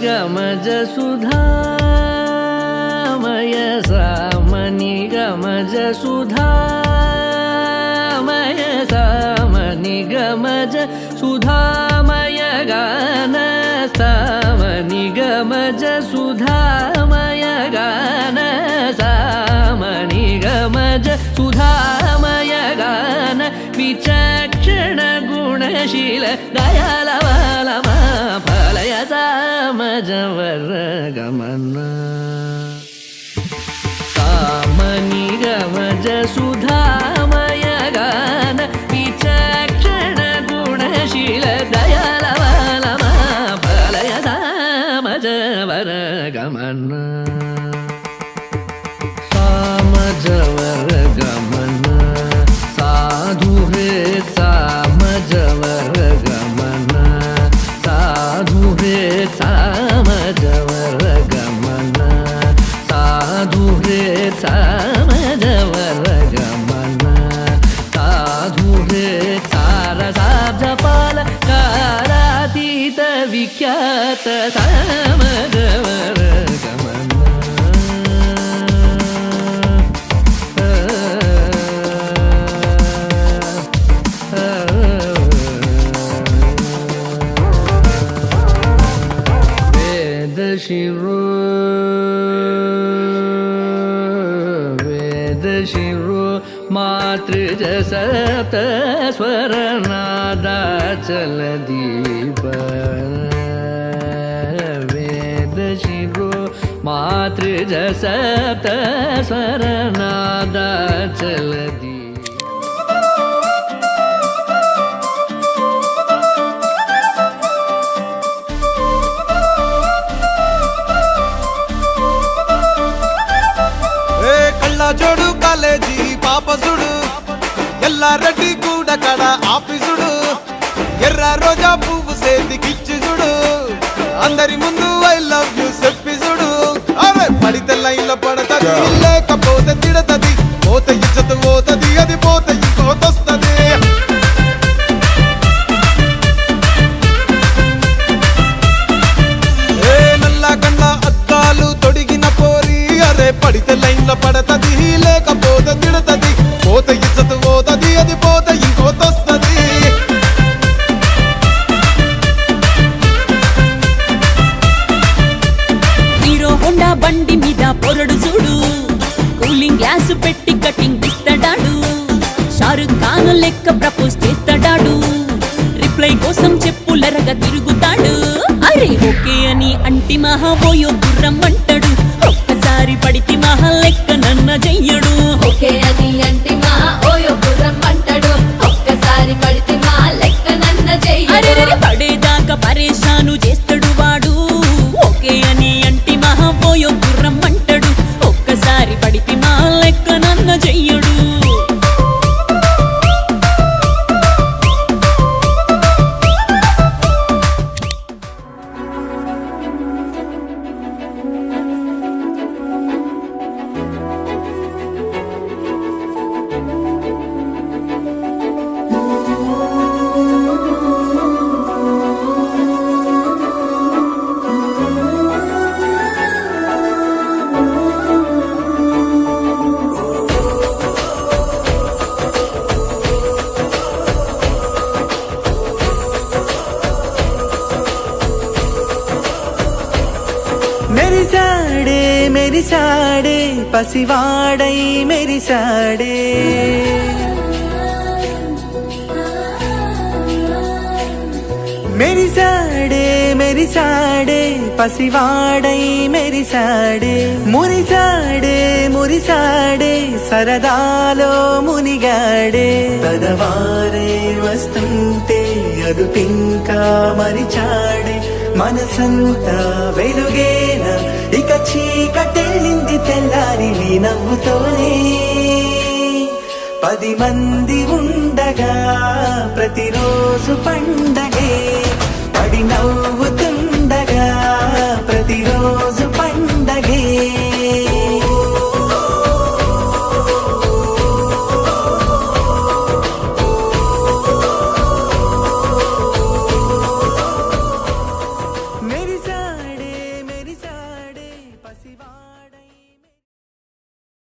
गमज सुधामय सामनि गमज सुधामय सामनि गमज सुधामय गान सामनि गमज सुधामय गान सामनि गमज सुधामय गान विचक्षण गुणशील दयालवालमा फलय सामजवर गमन सामनि गमज सुधामय गान विचक्षण गुणशील दयालवालमा फलय सामजवर गमन सामजवर गमन साधु हृद सामजवर गमन साधु हृद सामजवर गमन साधु हृद सामजवर गमन साधु हृद सारसाब्जपाल कालातीत विख्यात सामजवर गमन वेद शिरो मातृज सप्त स्वर नादाचल दीप वेद शिरो मातृज सप्त स्वर नादाचल दीप జోడు కాలేజీ పాపసుడు ఎల్లారెడ్డి కూడా కడ ఆఫీసుడు ఎర్ర రోజా పువ్వు సేతికిచ్చి చూడు అందరి ముందు ఐ లవ్ యూ చెప్పి చూడు అరే పడితే లైన్లో పడతది లేకపోతే తిడతది పోతే ఇజ్జత్ పోతది అది పోతే ఇంకోతొస్తది నల్ల కళ్ళ అద్దాలు తొడిగిన పోరి అరే పడితే లైన్లో పడతది లేకపోతే తిడతది పోతే ఇజ్జత్ పోతది అది పోతే ఇంకోతొస్తది హీరో హోండా బండి మీద పొరడు చూడు కూలింగ్ గ్లాస్ పెట్టి కటింగ్ ఇస్తాడాడు షారుఖ్ ఖాన్ లెక్క ప్రపోజ్ చేస్తాడాడు రిప్లై కోసం చెప్పులరగా తిరుగుతాడు అరే ఓకే అని అంటి మహాబోయో గుర్రం అంటాడు ఒక్కసారి పడితి మహా లెక్క నన్న చెయ్యడు ఓకే అని అంటి మహా ఓయో గుర్రం అంటాడు ఒక్కసారి పడితి మహా లెక్క నన్న చెయ్యడు పడేదాకా పరేషాను చేస్తాడు వాడు ఓకే అని అంటి మహా ఓయో గుర్రం అంటాడు ఒక్కసారి పడితి మహా లెక్క నన్న చెయ్యడు మెరిసాడే పసివాడై మెరిసాడే మెరిసాడే పసివాడై మెరిసాడే మురిసాడే సరదాలో మునిగాడే పెదవారే వస్తుంటే అదుపింకా మరిచాడే మనసంతా వెలుగేన ఇక చీకటెళ్ళింది తెల్లారి నీ నవ్వుతోనే 10 మంది ఉండగా ప్రతిరోజు పండగే పడి నవ్వుతున్న